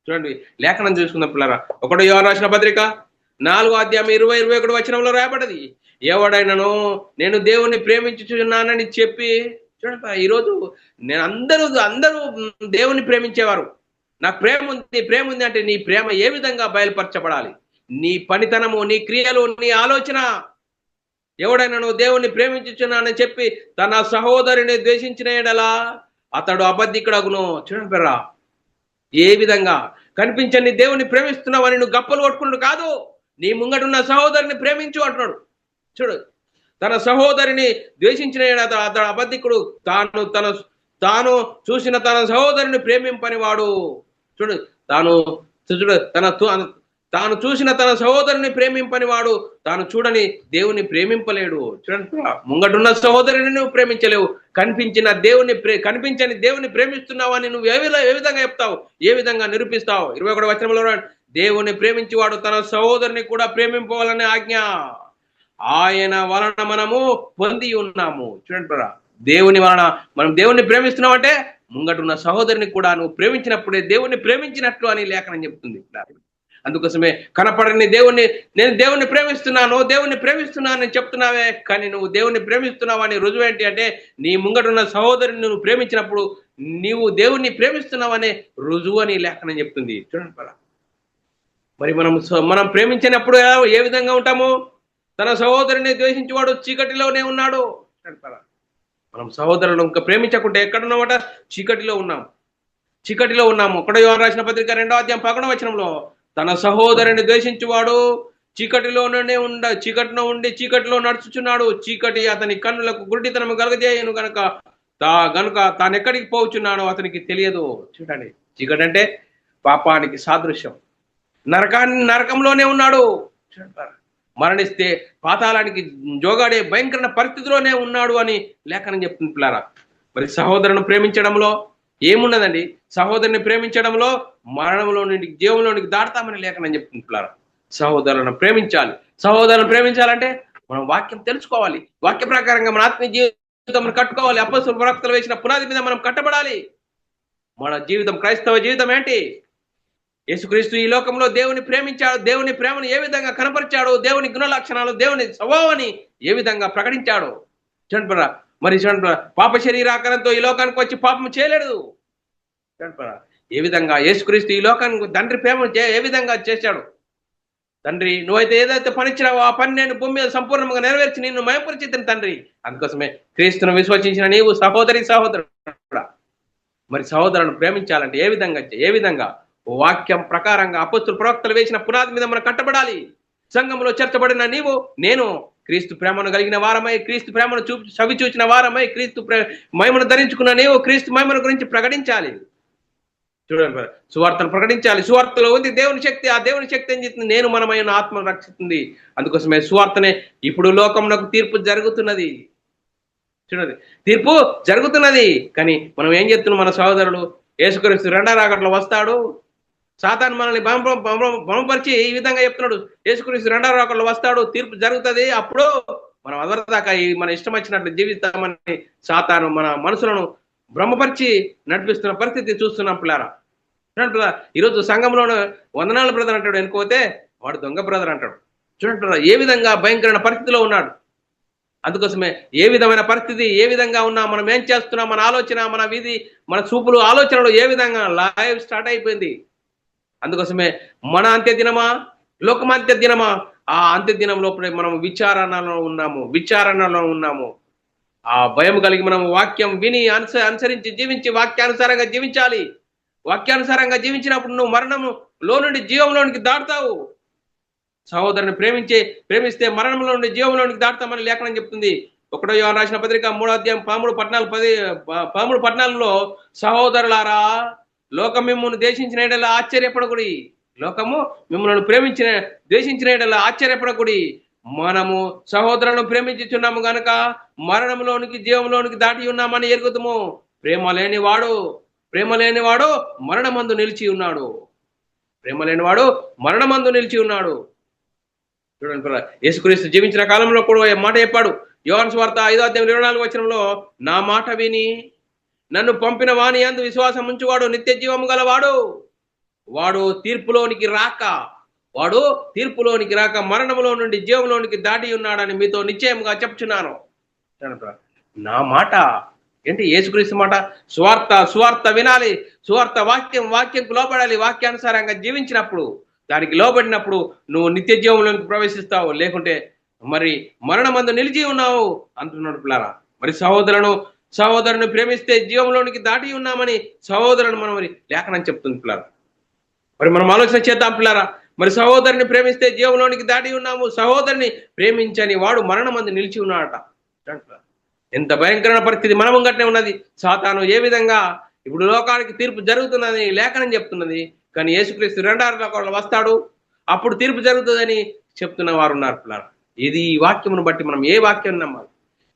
చూడండి, లేఖనం చూసుకుందాం పిల్లరా. 1 యోహాను రాసిన పత్రిక 4వ అధ్యాయం 20-21 వచనంలో రాయబడ్డది, ఎవడైనాను నేను దేవుణ్ణి ప్రేమించుచున్నానని చెప్పి. చూడండి, ఈరోజు అందరూ దేవుని ప్రేమించేవారు. నాకు ప్రేమ ఉంది అంటే నీ ప్రేమ ఏ విధంగా బయలుపరచబడాలి? నీ పనితనము, నీ క్రియలు, నీ ఆలోచన. ఎవడైనా నువ్వు దేవుణ్ణి ప్రేమించుచున్నానని చెప్పి తన సహోదరుని ద్వేషించిన ఎడలా అతడు అబద్ధికుడగును. చూడండి, ఏ విధంగా కనిపించని దేవుని ప్రేమిస్తున్నావని నువ్వు గప్పలు కొట్టుకున్నాడు కాదు, నీ ముంగటున్న సహోదరుని ప్రేమించు అంటున్నాడు. చూడు, తన సహోదరిని ద్వేషించిన అతడు అబద్ధికుడు, తాను చూసిన తన సహోదరుని ప్రేమింపని వాడు. చూడు, తాను చూసిన తన సహోదరుని ప్రేమింపని వాడు తాను చూడని దేవుని ప్రేమింపలేడు. చూడండి, ముంగటున్న సహోదరుని నువ్వు ప్రేమించలేవు, కనిపించని దేవుని ప్రేమిస్తున్నావని నువ్వు ఏ విధంగా చెప్తావు? ఏ విధంగా నిరూపిస్తావు? 21వ వచనంలో దేవుని ప్రేమించేవాడు తన సహోదరుని కూడా ప్రేమింపవాలనే ఆజ్ఞ ఆయన వలన మనము పొంది ఉన్నాము. చూడండి, దేవుని వలన మనం దేవుణ్ణి ప్రేమిస్తున్నాం అంటే ముంగటున్న సహోదరుని కూడా నువ్వు ప్రేమించినప్పుడే దేవుణ్ణి ప్రేమించినట్లు అని లేఖనం చెప్తుంది. అందుకోసమే కనపడని నేను దేవుణ్ణి ప్రేమిస్తున్నానని చెప్తున్నావే, కానీ నువ్వు దేవుణ్ణి ప్రేమిస్తున్నావు అని రుజువు ఏంటి అంటే నీ ముంగటున్న సహోదరుని నువ్వు ప్రేమించినప్పుడు నీవు దేవుణ్ణి ప్రేమిస్తున్నావనే రుజువు అని లేఖనం చెప్తుంది. చూడండి, మరి మనం ప్రేమించినప్పుడు ఏ విధంగా ఉంటాము? తన సహోదరుని ద్వేషించేవాడు చీకటిలోనే ఉన్నాడు. మనం సహోదరులను ఇంకా ప్రేమించకుంటే ఎక్కడున్నామట? చీకటిలో ఉన్నాము. 1 యోహాను రాసిన పత్రిక 2వ అధ్యాయం 11వ వచనంలో తన సహోదరుని ద్వేషించువాడు చీకటిలో ఉండి చీకటిలో నడుచుచున్నాడు. చీకటి అతని కన్నులకు గుడ్డితనము కలగజేయను గనుక తానెక్కడికి పోచున్నాడో అతనికి తెలియదు. చూడండి, చీకటి అంటే పాపానికి సాదృశ్యం. నరకంలోనే ఉన్నాడు. మరణిస్తే పాతాళానికి జోగాడే భయంకర పరిస్థితిలోనే ఉన్నాడు అని లేఖనం చెప్తుంది పిల్లారా. మరి సహోదరుని ప్రేమించడంలో ఏమున్నదండి? సహోదరుని ప్రేమించడంలో మరణంలో నుండి జీవంలోనికి దాటుతామని లేఖనం చెప్తుంది పిల్లారా. సహోదరులను ప్రేమించాలంటే మనం వాక్యం తెలుసుకోవాలి. వాక్య ప్రకారంగా మన ఆత్మీయ జీవితం కట్టుకోవాలి. అపొస్తలుల ప్రవక్తలు వేసిన పునాది మీద మనం కట్టబడాలి. మన జీవితం, క్రైస్తవ జీవితం ఏంటి? యేసుక్రీస్తు ఈ లోకంలో దేవుని ప్రేమించాడు, దేవుని ప్రేమను ఏ విధంగా కనపరిచాడు, దేవుని గుణ లక్షణాలు, దేవుని స్వభావాన్ని ఏ విధంగా ప్రకటించాడు. చూడండి మరి చూడండి, పాప శరీరాకారంతో ఈ లోకానికి వచ్చి పాపం చేయలేడు. చూడండి ఏ విధంగా యేసుక్రీస్తు ఈ లోకానికి తండ్రి ప్రేమను ఏ విధంగా చేశాడు. తండ్రి, నువ్వైతే ఏదైతే పనిచ్చినావో ఆ పని నేను భూమి మీద సంపూర్ణంగా నెరవేర్చి నిన్ను మయపరిచితిని తండ్రి. అందుకోసమే క్రీస్తును విశ్వసించిన నీవు సహోదరి సహోదరుడా మరి సహోదరులను ప్రేమించాలంటే ఏ విధంగా వాక్యం ప్రకారంగా అపొస్తలుల ప్రవక్తలు వేసిన పునాది మీద మనం కట్టబడాలి. సంఘంలో చేర్చబడిన నీవు నేను క్రీస్తు ప్రేమను కలిగిన వారమై, క్రీస్తు ప్రేమను చవి చూచిన వారమై, క్రీస్తు మహిమను ధరించుకున్న నీవు క్రీస్తు మహిమను గురించి ప్రకటించాలి. చూడండి, సువార్తను ప్రకటించాలి. సువార్తలో ఉంది దేవుని శక్తి. ఆ దేవుని శక్తి ఏం చేస్తుంది? నేను మనమైన ఆత్మను రక్షిస్తుంది. అందుకోసమే సువార్తనే ఇప్పుడు లోకంలో తీర్పు జరుగుతున్నది. చూడండి, తీర్పు జరుగుతున్నది. కానీ మనం ఏం చేస్తున్నాం? మన సహోదరుడు యేసుక్రీస్తు రెండో రాకడలో వస్తాడు. సాతాను మనల్ని భ్రమపరిచి ఈ విధంగా చెప్తున్నాడు, యేసుక్రీస్తు రెండో రాకడలో వస్తాడు, తీర్పు జరుగుతుంది. అప్పుడు మనం అదరదాకా మన ఇష్టం వచ్చినట్లు జీవిస్తామని సాతాను మన మనసులను భ్రమపరిచి నడిపిస్తున్న పరిస్థితి చూస్తున్నాం పిల్లారా. ఈరోజు సంఘంలోనే వందనాలు బ్రదర్ అంటాడు, వెనుకోతే వాడు దొంగ బ్రదర్ అంటాడు. చూడండి ఏ విధంగా భయంకరమైన పరిస్థితిలో ఉన్నాడు. అందుకోసమే ఏ విధమైన పరిస్థితి, ఏ విధంగా ఉన్నా, మనం ఏం చేస్తున్నాం, మన ఆలోచన, మన వీధి, మన చూపులు, ఆలోచనలు ఏ విధంగా లైవ్ స్టార్ట్ అయిపోయింది. అందుకోసమే మన అంత్య దినమా, లోకమంత్య దినమా, ఆ అంత్య దినం లోపలే మనం విచారణలో ఉన్నాము. ఆ భయం కలిగి మనం వాక్యం విని అనుసరించి జీవించి వాక్యానుసారంగా జీవించాలి. వాక్యానుసారంగా జీవించినప్పుడు నువ్వు మరణంలో నుండి జీవంలోనికి దాటుతావు. సహోదరుని ప్రేమిస్తే మరణంలో నుండి జీవంలోనికి దాటుతామని లేఖనం చెప్తుంది. 1 యోహాను రాసిన పత్రిక 3వ అధ్యాయం 13-14లో సహోదరులారా, లోకం మిమ్మల్ని దేశించిన ఎడలా ఆశ్చర్యపడకుడి. లోకము మిమ్మల్ని ద్వేషించిన ఎడలా ఆశ్చర్యపడకుడి. మనము సహోదరులను ప్రేమించుచున్నాము గనక మరణంలోనికి జీవంలోనికి దాటి ఉన్నామని ఎరుగుతాము. ప్రేమ లేనివాడు మరణమందు నిలిచి ఉన్నాడు. చూడండి, యేసుక్రీస్తు జీవించిన కాలంలో కూడా మాట చెప్పాడు. యోహాను సువార్త 5వ అధ్యాయం 24వ వచనంలో, నా మాట విని నన్ను పంపిన వాని యందు విశ్వాసం ఉంచువాడు నిత్య జీవము గలవాడు. వాడు తీర్పులోనికి రాక మరణములో నుండి జీవంలోనికి దాటి ఉన్నాడని మీతో నిశ్చయంగా చెప్తున్నాను. నా మాట ఏంటి? యేసుక్రీస్తు మాట. సువార్త వినాలి. సువార్త వాక్యంకు లోబడాలి. వాక్యానుసారంగా జీవించినప్పుడు, దానికి లోబడినప్పుడు నువ్వు నిత్య జీవంలోనికి ప్రవేశిస్తావు. లేకుంటే మరి మరణమందు నిలిచి ఉన్నావు అంటున్నాడు పిల్లారా. మరి సహోదరుని ప్రేమిస్తే జీవంలోనికి దాటి ఉన్నామని సహోదరుని మనం మరి లేఖనం చెప్తుంది పిల్లారా. మరి మనం ఆలోచన చేద్దాం పిల్లారా. మరి సహోదరుని ప్రేమిస్తే జీవంలోనికి దాటి ఉన్నాము. సహోదరుని ప్రేమించని వాడు మరణమందు నిలిచి ఉన్నాడట. ఎంత భయంకరమైన పరిస్థితి మన ముంగట్నే ఉన్నది. సాతాను ఏ విధంగా ఇప్పుడు లోకానికి తీర్పు జరుగుతున్నది లేఖనం చెప్తున్నది. కానీ యేసుక్రీస్తు రెండో రాకడలో వస్తాడు, అప్పుడు తీర్పు జరుగుతుందని చెప్తున్న వారు ఉన్నారు పిల్లారా. ఇది ఈ వాక్యమును బట్టి మనం ఏ వాక్యం నమ్మాలి?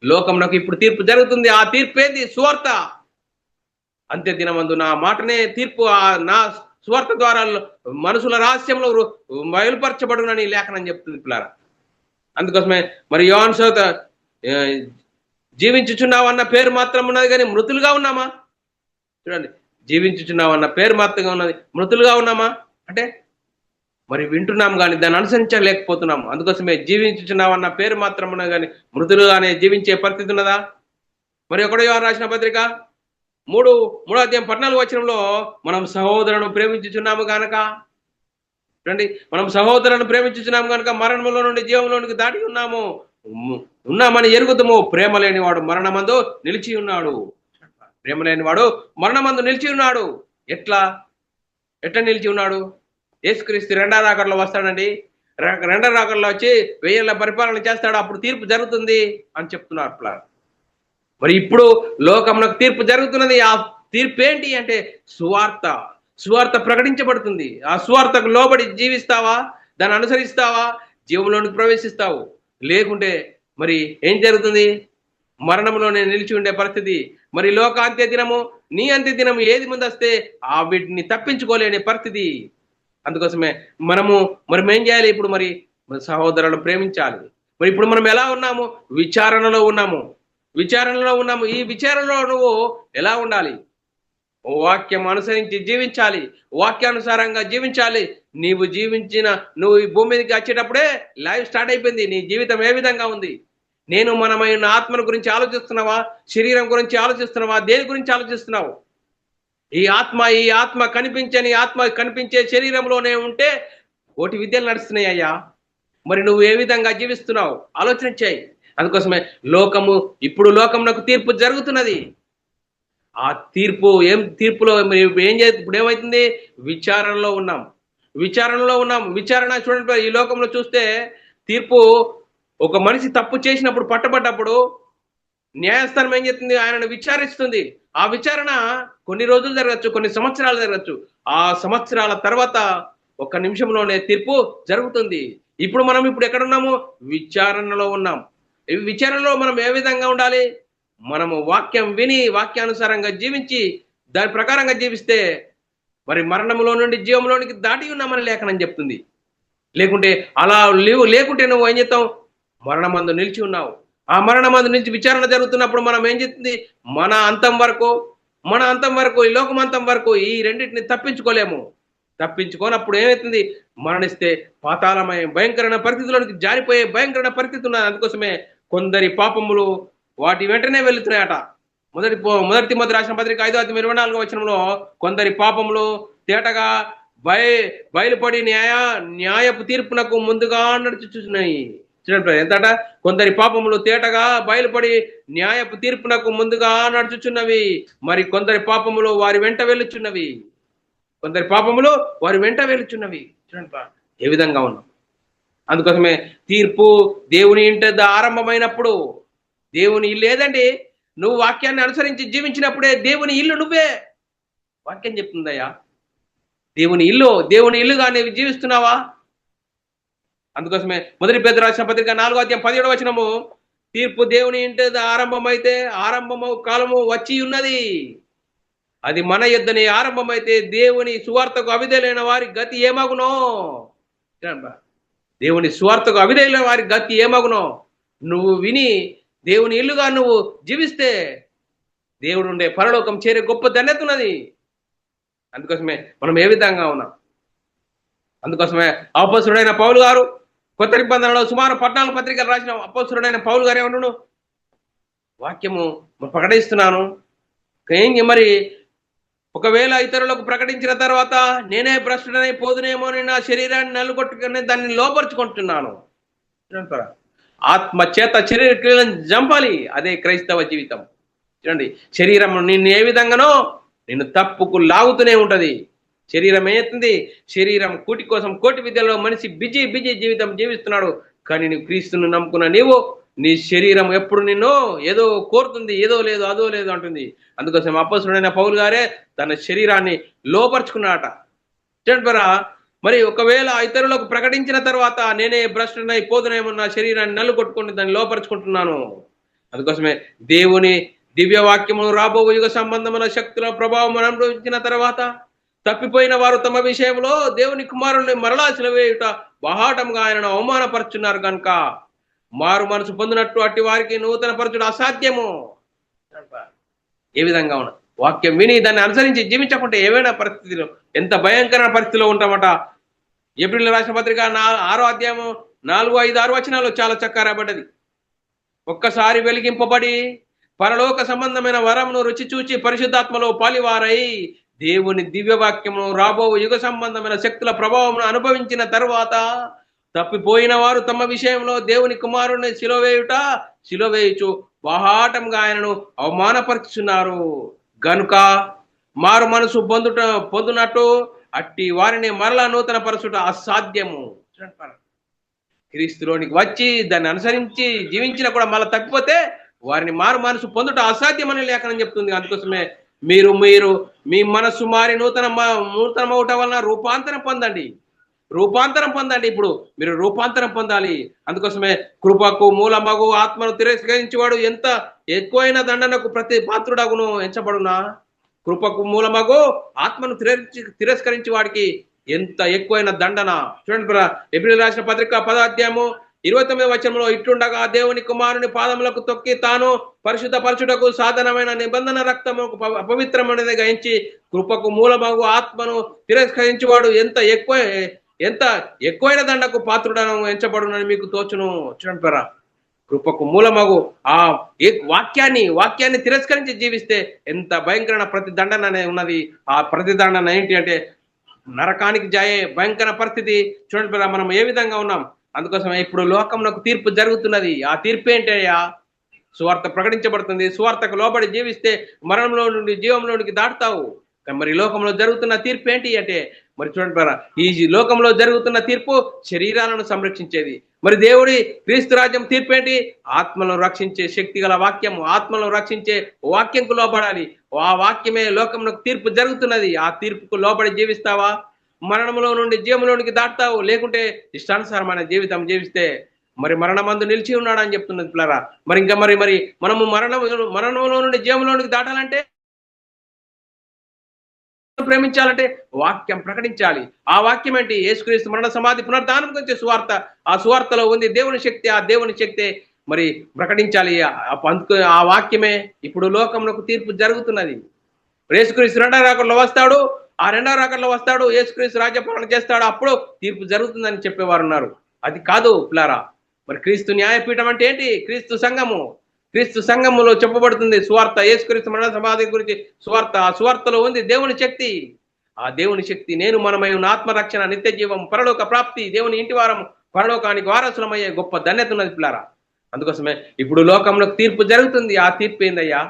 లోకంలో ఇప్పుడు తీర్పు జరుగుతుంది. ఆ తీర్పు ఏంది? సువార్త. అంత్య దినమందు నా మాటనే తీర్పు, నా సువార్త ద్వారా మనుషుల రహస్యంలో బయలుపరచబడునని లేఖనం చెప్తుంది పిల్లారా. అందుకోసమే మరి యోహాను సువార్త జీవించుచున్నావు అన్న పేరు మాత్రం ఉన్నది, కానీ మృతులుగా ఉన్నామా? చూడండి, జీవించుచున్నావు అన్న పేరు మాత్రంగా ఉన్నది, మృతులుగా ఉన్నామా అంటే మరి వింటున్నాం కానీ దాన్ని అనుసరించలేకపోతున్నాము. అందుకోసమే జీవించుచున్నావు అన్న పేరు మాత్రం ఉన్నది, కానీ మృతులుగానే జీవించే పరిస్థితి ఉన్నదా? మరి 1 యోహాను రాసిన పత్రిక 3వ అధ్యాయం 14వ వచనంలో, మనం సహోదరులను ప్రేమించుచున్నాము కనుక, చూడండి, మనం సహోదరులను ప్రేమించుచున్నాము కనుక మరణంలో నుండి జీవంలోనికి దాటి ఉన్నామని ఎరుగుతాము. ప్రేమ లేనివాడు మరణమందు నిలిచి ఉన్నాడు. ఎట్లా నిలిచి ఉన్నాడు? యేసుక్రీస్తు రెండో రాకడలో వస్తాడండి. రెండో రాకడలో వచ్చి 1000 ఏళ్ల పరిపాలన చేస్తాడు. అప్పుడు తీర్పు జరుగుతుంది అని చెప్తున్నారు. మరి ఇప్పుడు లోకంలో తీర్పు జరుగుతున్నది. ఆ తీర్పు ఏంటి అంటే సువార్త ప్రకటించబడుతుంది. ఆ సువార్తకు లోబడి జీవిస్తావా? దాన్ని అనుసరిస్తావా? జీవంలోనికి ప్రవేశిస్తావు. లేకుంటే మరి ఏం జరుగుతుంది? మరణంలోనే నిలిచి ఉండే పరిస్థితి. మరి లోకాంత్య దినము, నీ అంత్య దినము ఏది ముందు వస్తే ఆ వీటిని తప్పించుకోలేని పరిస్థితి. అందుకోసమే మరి ఏం చేయాలి? ఇప్పుడు మరి సహోదరులను ప్రేమించాలి. మరి ఇప్పుడు మనం ఎలా ఉన్నాము? విచారణలో ఉన్నాము. విచారణలో ఉన్నాము. ఈ విచారణలో నువ్వు ఎలా ఉండాలి? వాక్యం అనుసరించి జీవించాలి. వాక్యానుసారంగా జీవించాలి. నువ్వు ఈ భూమి మీదకి వచ్చేటప్పుడే లైఫ్ స్టార్ట్ అయిపోయింది. నీ జీవితం ఏ విధంగా ఉంది? మనమైన ఆత్మను గురించి ఆలోచిస్తున్నావా? శరీరం గురించి ఆలోచిస్తున్నావా? దేని గురించి ఆలోచిస్తున్నావు? ఈ ఆత్మ కనిపించే శరీరంలోనే ఉంటే కోటి విద్యలు నడుస్తున్నాయి అయ్యా. మరి నువ్వు ఏ విధంగా జీవిస్తున్నావు ఆలోచన చేయి. అందుకోసమే లోకమునకు తీర్పు జరుగుతున్నది. ఆ తీర్పులో ఇప్పుడు ఏమైతుంది? విచారణలో ఉన్నాం. విచారణ చూడండి, ఈ లోకంలో చూస్తే తీర్పు, ఒక మనిషి తప్పు చేసినప్పుడు పట్టబడ్డప్పుడు న్యాయస్థానం ఏం చేస్తుంది? ఆయనను విచారిస్తుంది. ఆ విచారణ కొన్ని రోజులు జరగచ్చు, కొన్ని సంవత్సరాలు జరగచ్చు. ఆ సంవత్సరాల తర్వాత ఒక నిమిషంలోనే తీర్పు జరుగుతుంది. మనం ఎక్కడున్నాము? విచారణలో ఉన్నాం. ఈ విచారణలో మనం ఏ విధంగా ఉండాలి? మనము వాక్యం విని వాక్యానుసారంగా జీవించి దాని ప్రకారంగా జీవిస్తే మరి మరణంలో నుండి జీవంలోనికి దాటి ఉన్నామని లేఖనం చెప్తుంది. లేకుంటే నువ్వు ఏం చేస్తావు? మరణమందు నిలిచి ఉన్నావు. ఆ మరణమందు నిలిచి విచారణ జరుగుతున్నప్పుడు మనం ఏం చేస్తుంది? మన అంతం వరకు ఈ లోకమంతం వరకు ఈ రెండింటిని తప్పించుకోనప్పుడు ఏమవుతుంది? మరణిస్తే పాతాళమయ భయంకరమైన పరిస్థితుల్లోనికి జారిపోయే భయంకరమైన పరిస్థితి ఉన్నది. అందుకోసమే కొందరి పాపములు వాటి వెంటనే వెళుతున్నాయట. మొదటి తిమోతి రాసిన పత్రిక 5:24 వచనంలో కొందరి పాపములు తేటగా బయలుపడి న్యాయపు తీర్పునకు ముందుగా నడుచుచున్నాయి. చూడండి ఎంతట, కొందరి పాపములు తేటగా బయలుపడి న్యాయపు తీర్పునకు ముందుగా నడుచుచున్నవి, మరి కొందరి పాపములు వారి వెంట వెళ్ళుచున్నవి. చూడండి ఏ విధంగా ఉన్నాం. అందుకోసమే తీర్పు దేవుని ఇంట ఆరంభమైనప్పుడు, దేవుని ఇల్లు ఏదండి? నువ్వు వాక్యాన్ని అనుసరించి జీవించినప్పుడే దేవుని ఇల్లు నువ్వే. వాక్యం చెప్తుందయ్యా, దేవుని ఇల్లుగా నీవు జీవిస్తున్నావా? అందుకోసమే మొదటి పేతురు రాసిన పత్రిక 4:17 వచనము, తీర్పు దేవుని ఇంట ఆరంభము కాలము వచ్చి ఉన్నది. అది మన యుద్ధని ఆరంభమైతే దేవుని సువార్తకు అవిధేయులైన వారి గతి ఏమగునో? దేవుని సువార్తకు అవిధేయులైన వారి గతి ఏమగునో? నువ్వు విని దేవుని ఇల్లుగా నువ్వు జీవిస్తే దేవుడు ఉండే పరలోకం చేరే గొప్ప ధన్యత ఉన్నది. అందుకోసమే మనం ఏ విధంగా ఉన్నాం. అందుకోసమే అపోస్తలుడైన పౌలు గారు కొత్త నిబంధనలో సుమారు 14 పత్రికలు రాసిన అపోస్తలుడైన పౌలు గారు ఏమన్నాడు? వాక్యము ప్రకటిస్తున్నాను, మరి ఒకవేళ ఇతరులకు ప్రకటించిన తర్వాత నేనే భ్రష్టుడనై పోదునేమో అని నా శరీరాన్ని నలుగొట్టుకుని దాన్ని లోపరుచుకుంటున్నాను. ఆత్మ చేత శరీర క్రియలను చంపాలి. అదే క్రైస్తవ జీవితం. చూడండి, శరీరం నిన్ను ఏ విధంగానో నిన్ను తప్పుకు లాగుతూనే ఉంటది. శరీరం ఏతుంది? శరీరం కూటి కోసం కోటి విద్యలో మనిషి బిజీ జీవితం జీవిస్తున్నాడు. కానీ నువ్వు క్రీస్తును నమ్ముకున్న నీ శరీరం ఎప్పుడు నిన్ను ఏదో కోరుతుంది, ఏదో లేదు అదో లేదు అంటుంది. అందుకోసం అపోస్తలుడైన పౌలు గారే తన శరీరాన్ని లోపరుచుకున్నాట. చూడండి, మరి ఒకవేళ ఇతరులకు ప్రకటించిన తర్వాత నేనే భ్రష్టునై పోదునేమో నా శరీరాన్ని నల్లు కొట్టుకుని దాన్ని లోపరుచుకుంటున్నాను. అందుకోసమే దేవుని దివ్య వాక్యము రాబో యుగ సంబంధమైన శక్తుల ప్రభావం అనుభవించిన తర్వాత తప్పిపోయిన వారు తమ విషయంలో దేవుని కుమారుని మరలా సిలువేయుట బహాటంగా ఆయనను అవమానపరుచున్నారు కనుక మారు మనసు పొందినట్టు అట్టి వారికి నూతన పరచుడు అసాధ్యము. ఏ విధంగా ఉన్నా వాక్యం విని దాన్ని అనుసరించి జీవించకుంటే ఏమైనా పరిస్థితిలో, ఎంత భయంకరమైన పరిస్థితిలో ఉంటామట. ఏప్రిల్ రాసిన పత్రిక 6వ అధ్యాయము 4, 5, 6 వచనాలు చాలా చక్కగా రాబడ్డది. ఒక్కసారి వెలిగింపబడి పరలోక సంబంధమైన వరమును రుచి చూచి పరిశుద్ధాత్మలో పాలివారై దేవుని దివ్య వాక్యమును రాబో యుగ సంబంధమైన శక్తుల ప్రభావం అనుభవించిన తరువాత తప్పిపోయిన వారు తమ విషయంలో దేవుని కుమారుని సిలువేయుచు బహాటంగా ఆయనను అవమానపరుచున్నారు గనుక మారు మనసు పొందునట్టు అట్టి వారిని మరలా నూతన పరచుట అసాధ్యము. క్రీస్తులోనికి వచ్చి దాన్ని అనుసరించి జీవించినా కూడా మళ్ళీ తప్పిపోతే వారిని మారు మనసు పొందుట అసాధ్యమని లేఖనం చెప్తుంది. అందుకోసమే మీరు మీ మనస్సు మారి నూతనమవుట వలన రూపాంతరం పొందండి. ఇప్పుడు మీరు రూపాంతరం పొందాలి. అందుకోసమే కృపకు మూలమగు ఆత్మను తిరస్కరించేవాడు ఎంత ఎక్కువైన దండనకు ప్రతి పాత్రుడగును ఎంచబడునా? కృపకు మూలమగు ఆత్మను తిరస్కరించి వాడికి ఎంత ఎక్కువైన దండన. చూడండి, ఏప్రిల్ రాసిన పత్రిక 10వ అధ్యాయము 29వ వచనంలో ఇట్లుండగా దేవుని కుమారుని పాదములకు తొక్కి తాను పరిశుద్ధ పరచుటకు సాధనమైన నిబంధన రక్తము అపవిత్రమైనది గ్రహించి కృపకు మూలమగు ఆత్మను తిరస్కరించువాడు ఎంత ఎక్కువైన దండకు పాత్రుడను ఎంచబడునని మీకు తోచును. చూడండి, కృపకు మూలమగు ఆ వాక్యాన్ని తిరస్కరించి జీవిస్తే ఎంత భయంకరమైన ప్రతిదండన అనేది ఉన్నది. ఆ ప్రతిదండన ఏంటి అంటే నరకానికి జాయే భయంకర పరిస్థితి. చూడండి, మనం ఏ విధంగా ఉన్నాం. అందుకోసమే ఇప్పుడు లోకంలో తీర్పు జరుగుతున్నది. ఆ తీర్పు ఏంటయ్యా? సువార్త ప్రకటించబడుతుంది. సువార్తకు లోబడి జీవిస్తే మరణంలో నుండి జీవంలోనికి దాటుతావు. మరి లోకంలో జరుగుతున్న తీర్పు ఏంటి అంటే, మరి చూడండి, ఈ లోకంలో జరుగుతున్న తీర్పు శరీరాలను సంరక్షించేది. మరి దేవుడి క్రీస్తు రాజ్యం తీర్పు ఏంటి? ఆత్మలను రక్షించే శక్తి గల వాక్యము, ఆత్మలను రక్షించే వాక్యంకు లోబడాలి. ఆ వాక్యమే లోకంలో తీర్పు జరుగుతున్నది. ఆ తీర్పుకు లోబడి జీవిస్తావా? మరణంలో నుండి జీవంలోనికి దాటుతావు. లేకుంటే ఇష్టానుసారమైన జీవితం జీవిస్తే మరి మరణమందు నిలిచి ఉన్నాడని చెప్తున్నది పిల్లరా. మరి ఇంకా మరి మనము మరణంలో నుండి జీవంలోనికి దాటాలంటే, ప్రేమించాలంటే వాక్యం ప్రకటించాలి. ఆ వాక్యం ఏంటి? యేసుక్రీస్తు మరణ సమాధి పునరుద్ధానం గురించి సువార్త. ఆ సువార్తలో ఉంది దేవుని శక్తి. ఆ దేవుని శక్తి మరి ప్రకటించాలి. ఆ వాక్యమే ఇప్పుడు లోకంలో తీర్పు జరుగుతున్నది. యేసుక్రీస్తు రెండవ రాకడలో వస్తాడు. ఆ రెండవ రాకడలో వస్తాడు. యేసుక్రీస్తు రాజ్యపాలన చేస్తాడు. అప్పుడు తీర్పు జరుగుతుందని చెప్పేవారు ఉన్నారు. అది కాదు పిల్లారా. మరి క్రీస్తు న్యాయపీఠం అంటే ఏంటి? క్రీస్తు సంఘము. క్రీస్తు సంఘములో చెప్పబడుతుంది సువార్త. యేసుక్రీస్తు మరణ సమాధి గురించి సువార్త. ఆ సువార్తలో ఉంది దేవుని శక్తి. ఆ దేవుని శక్తి నేను మనమై ఉన్న ఆత్మరక్షణ, నిత్య జీవం, పరలోక ప్రాప్తి, దేవుని ఇంటి వారం, పరలోకానికి వారసులమయ్యే గొప్ప ధన్యత ఉన్నది పిల్లారా. అందుకోసమే ఇప్పుడు లోకంలో తీర్పు జరుగుతుంది. ఆ తీర్పు ఏందయ్యా?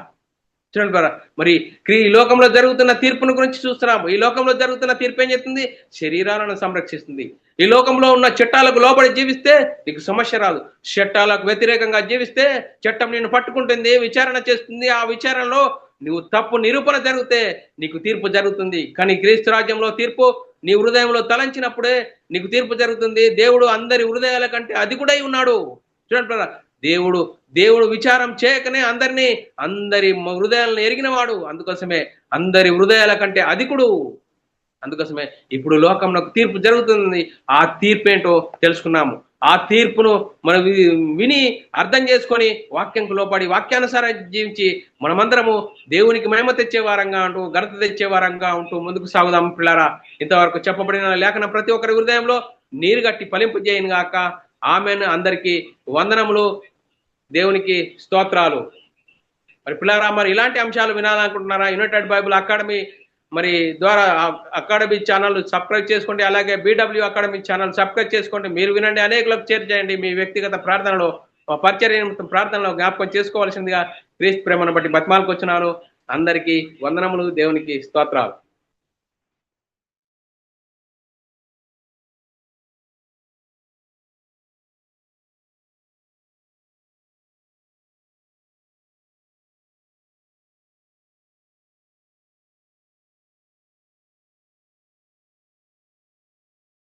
చూడండి, మరి ఈ లోకంలో జరుగుతున్న తీర్పును గురించి చూస్తున్నాము. ఈ లోకంలో జరుగుతున్న తీర్పు ఏం చేస్తుంది? శరీరాలను సంరక్షిస్తుంది. ఈ లోకంలో ఉన్న చట్టాలకు లోబడి జీవిస్తే నీకు సమస్య రాదు. చట్టాలకు వ్యతిరేకంగా జీవిస్తే చట్టం నిన్ను పట్టుకుంటుంది, విచారణ చేస్తుంది. ఆ విచారణలో నువ్వు తప్పు నిరూపణ జరిగితే నీకు తీర్పు జరుగుతుంది. కానీ క్రీస్తు రాజ్యంలో తీర్పు నీ హృదయంలో తలంచినప్పుడే నీకు తీర్పు జరుగుతుంది. దేవుడు అందరి హృదయాల కంటే అధికుడై ఉన్నాడు. చూడండి, దేవుడు విచారం చేయకనే అందరి హృదయాలను ఎరిగినవాడు. అందుకోసమే అందరి హృదయాల కంటే అధికుడు. అందుకోసమే ఇప్పుడు లోకంలో తీర్పు జరుగుతుంది. ఆ తీర్పు ఏంటో తెలుసుకున్నాము. ఆ తీర్పును మనం విని అర్థం చేసుకొని వాక్యంకు లోపడి వాక్యానుసారం జీవించి మనమందరము దేవునికి మహిమ తెచ్చే వారంగా ఉంటూ, ఘనత తెచ్చే వారంగా ఉంటూ ముందుకు సాగుదాం పిల్లారా. ఇంతవరకు చెప్పబడిన లేఖనం ప్రతి ఒక్కరి హృదయంలో నీరు గట్టి ఫలింపు చేయను గాక. ఆమెను. అందరికీ వందనములు, దేవునికి స్తోత్రాలు. మరి పిల్లారా, మరి ఇలాంటి అంశాలు వినాలనుకుంటున్నారా? యునైటెడ్ బైబిల్ అకాడమీ మరి ద్వారా అకాడమీ ఛానల్ సబ్స్క్రైబ్ చేసుకోండి. అలాగే BW అకాడమీ ఛానల్ సబ్స్క్రైబ్ చేసుకోండి. మీరు వినండి, అనేకులకు షేర్ చేయండి. మీ వ్యక్తిగత ప్రార్థనలో, పరిచర్య ప్రార్థనలో జ్ఞాపకం చేసుకోవాల్సిందిగా క్రీస్తు ప్రేమను బట్టి బతిమాలకు వచ్చినాను. అందరికీ వందనములు, దేవునికి స్తోత్రాలు.